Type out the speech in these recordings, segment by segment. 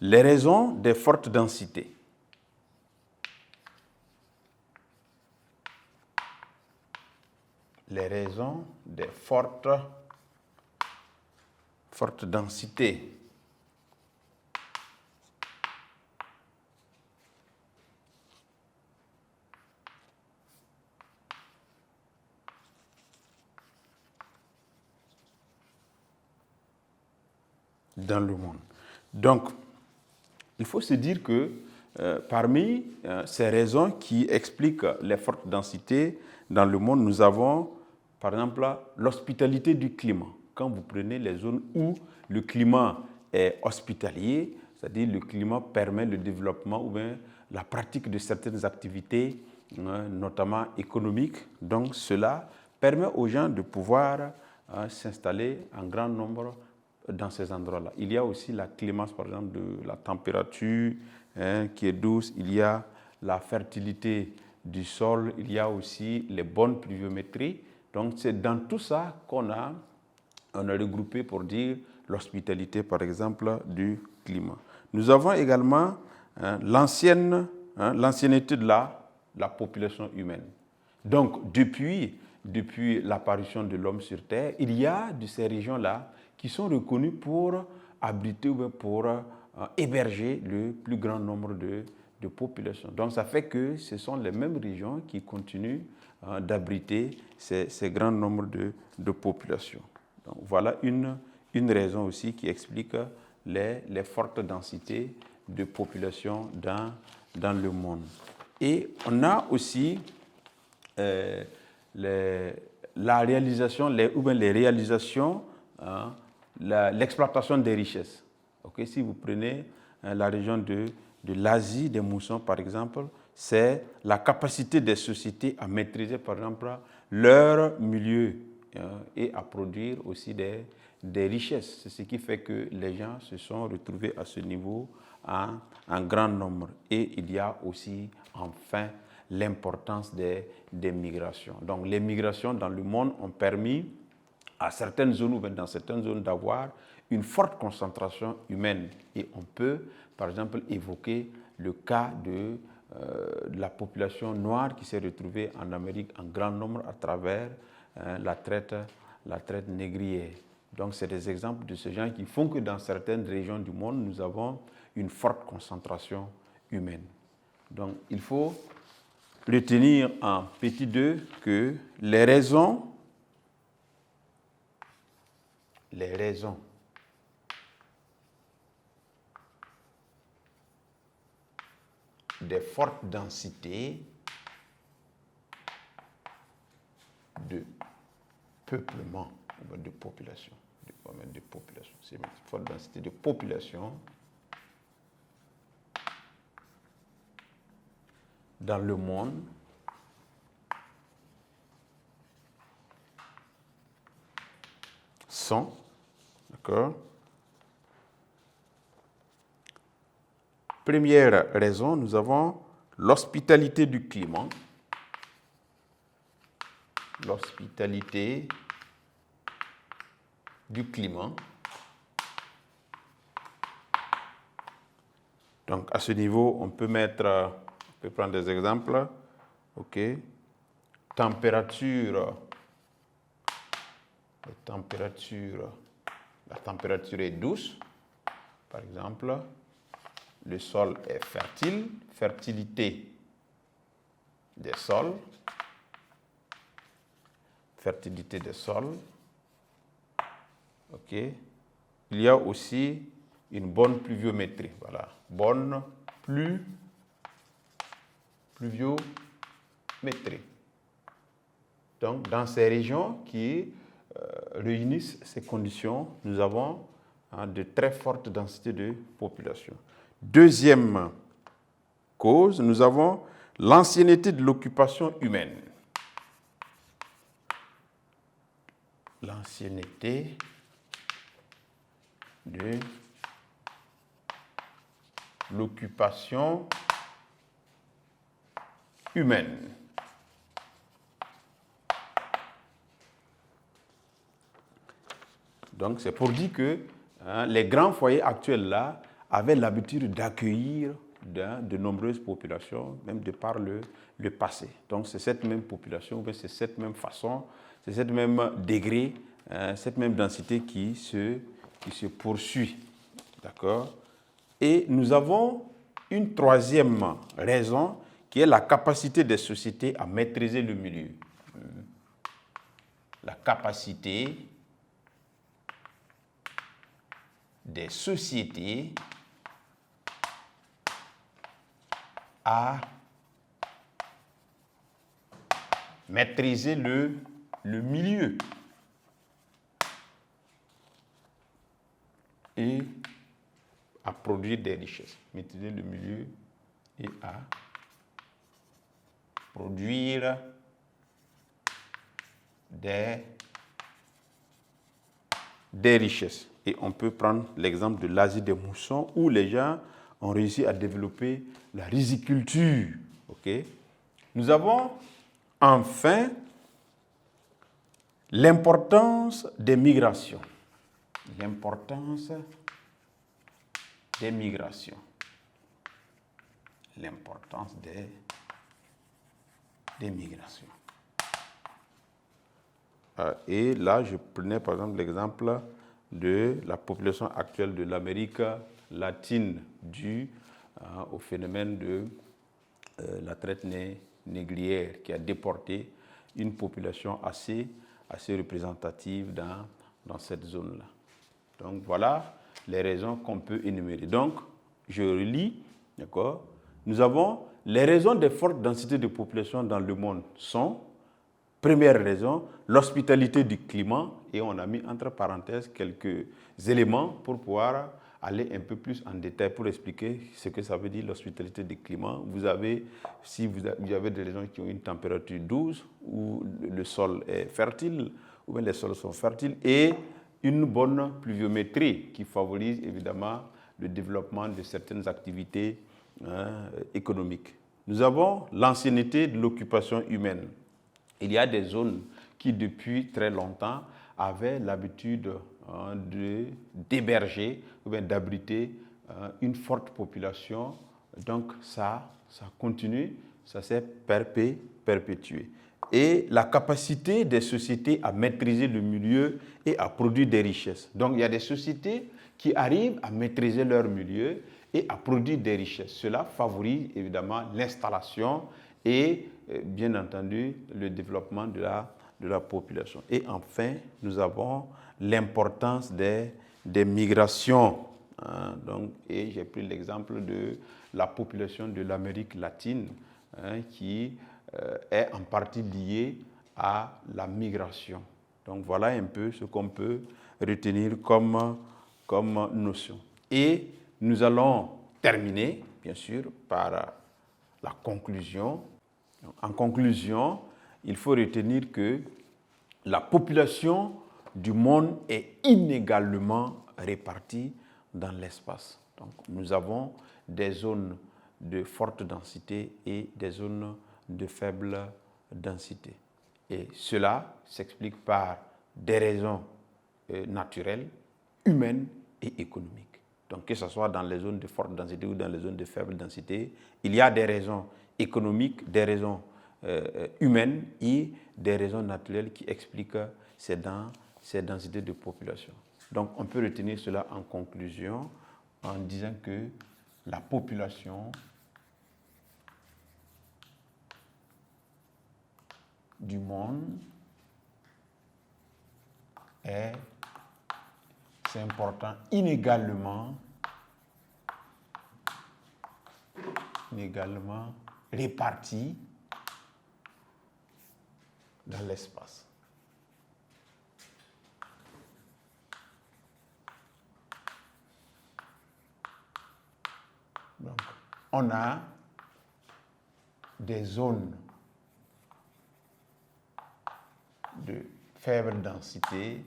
Les raisons des fortes densités. Les raisons des fortes densités. Dans le monde. Donc, il faut se dire que parmi ces raisons qui expliquent les fortes densités dans le monde, nous avons, par exemple, l'hospitalité du climat. Quand vous prenez les zones où le climat est hospitalier, c'est-à-dire le climat permet le développement ou bien la pratique de certaines activités, notamment économiques. Donc, cela permet aux gens de pouvoir s'installer en grand nombre dans ces endroits-là. Il y a aussi la clémence, par exemple, de la température qui est douce. Il y a la fertilité du sol. Il y a aussi les bonnes pluviométries. Donc, c'est dans tout ça qu'on a regroupé pour dire l'hospitalité, par exemple, du climat. Nous avons également l'ancienneté de la population humaine. Donc, depuis l'apparition de l'homme sur Terre, il y a de ces régions-là qui sont reconnues pour abriter ou pour héberger le plus grand nombre de populations. Donc, ça fait que ce sont les mêmes régions qui continuent d'abriter ces grands nombres de populations. Donc, voilà une raison aussi qui explique les fortes densités de population dans le monde. Et on a aussi les réalisations, l'exploitation des richesses. Okay? Si vous prenez la région de l'Asie, des moussons par exemple, c'est la capacité des sociétés à maîtriser par exemple leur milieu et à produire aussi des richesses. C'est ce qui fait que les gens se sont retrouvés à ce niveau en grand nombre. Et il y a aussi enfin l'importance des migrations. Donc les migrations dans le monde ont permis à certaines zones ou dans certaines zones d'avoir une forte concentration humaine. Et on peut, par exemple, évoquer le cas de la population noire qui s'est retrouvée en Amérique en grand nombre à travers la traite négrière. Donc, c'est des exemples de ce genre qui font que dans certaines régions du monde, nous avons une forte concentration humaine. Donc, il faut retenir en petit 2 que les raisons des fortes densités de peuplement, de population, c'est une forte densité de population dans le monde sont, d'accord? Première raison, nous avons l'hospitalité du climat. L'hospitalité du climat. Donc, à ce niveau, on peut prendre des exemples. OK. La température est douce, par exemple. Le sol est fertile, fertilité des sols. OK. Il y a aussi une bonne pluviométrie. Voilà, bonne pluviométrie. Donc, dans ces régions qui réunissent ces conditions, nous avons de très fortes densités de population. Deuxième cause, nous avons l'ancienneté de l'occupation humaine. L'ancienneté de l'occupation humaine. Donc, c'est pour dire que les grands foyers actuels là, avait l'habitude d'accueillir de nombreuses populations, même de par le passé. Donc c'est cette même population, c'est cette même façon, c'est cette même degré, cette même densité qui se poursuit. D'accord? Et nous avons une troisième raison qui est la capacité des sociétés à maîtriser le milieu. La capacité des sociétés à maîtriser le milieu et à produire des richesses. Maîtriser le milieu et à produire des richesses. Et on peut prendre l'exemple de l'Asie des moussons où les gens ont réussi à développer la riziculture. Okay? Nous avons enfin l'importance des migrations. L'importance des migrations. L'importance des migrations. Et là, je prenais par exemple l'exemple de la population actuelle de l'Amérique latine due au phénomène de la traite négrière qui a déporté une population assez représentative dans cette zone-là. Donc voilà les raisons qu'on peut énumérer. Donc, je relis, d'accord? Nous avons les raisons des fortes densités de population dans le monde sont, première raison, l'hospitalité du climat, et on a mis entre parenthèses quelques éléments pour pouvoir aller un peu plus en détail pour expliquer ce que ça veut dire l'hospitalité du climat. Vous avez, si vous avez des régions qui ont une température douce, où le sol est fertile, ou bien les sols sont fertiles, et une bonne pluviométrie qui favorise évidemment le développement de certaines activités économiques. Nous avons l'ancienneté de l'occupation humaine. Il y a des zones qui, depuis très longtemps, avaient l'habitude d'héberger ou bien d'abriter une forte population. Donc, ça continue, ça s'est perpétué. Et la capacité des sociétés à maîtriser le milieu et à produire des richesses. Donc, il y a des sociétés qui arrivent à maîtriser leur milieu et à produire des richesses. Cela favorise évidemment l'installation et bien entendu le développement de la population. Et enfin, nous avons l'importance des migrations. Donc, et j'ai pris l'exemple de la population de l'Amérique latine qui est en partie liée à la migration. Donc voilà un peu ce qu'on peut retenir comme notion. Et nous allons terminer, bien sûr, par la conclusion. En conclusion, il faut retenir que la population du monde est inégalement répartie dans l'espace. Donc, nous avons des zones de forte densité et des zones de faible densité. Et cela s'explique par des raisons naturelles, humaines et économiques. Donc, que ce soit dans les zones de forte densité ou dans les zones de faible densité, il y a des raisons économiques, des raisons humaines et des raisons naturelles qui expliquent ces densités de population. Donc, on peut retenir cela en conclusion en disant que la population du monde est, c'est important, inégalement répartie dans l'espace. Donc, on a des zones de faible densité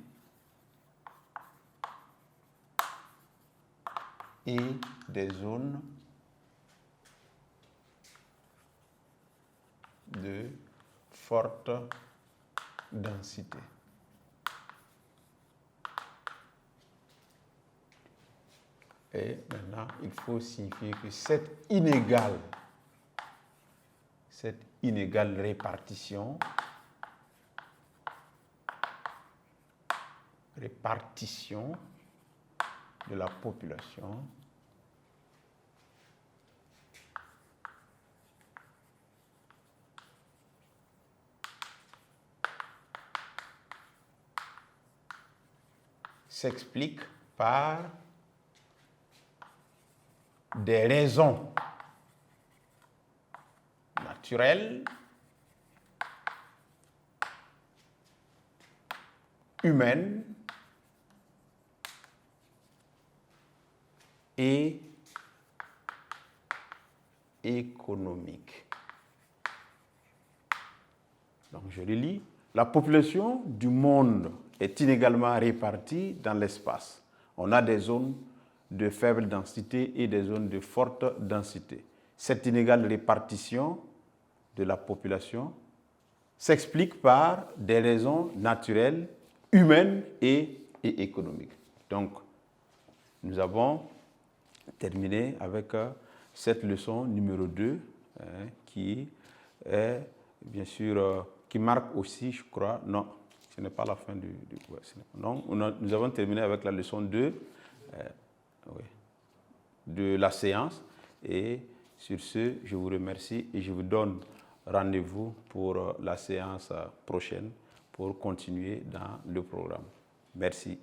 et des zones de forte densité. Et maintenant, il faut signifier que cette inégale répartition de la population s'explique par des raisons naturelles, humaines et économiques. Donc je le lis. La population du monde est inégalement répartie dans l'espace. On a des zones de faible densité et des zones de forte densité. Cette inégale répartition de la population s'explique par des raisons naturelles, humaines et économiques. Donc, nous avons terminé avec cette leçon numéro 2 qui est, bien sûr, qui marque aussi, je crois, non, ce n'est pas la fin du cours. Non, nous avons terminé avec la leçon 2 de la séance. Et sur ce, je vous remercie et je vous donne rendez-vous pour la séance prochaine pour continuer dans le programme. Merci.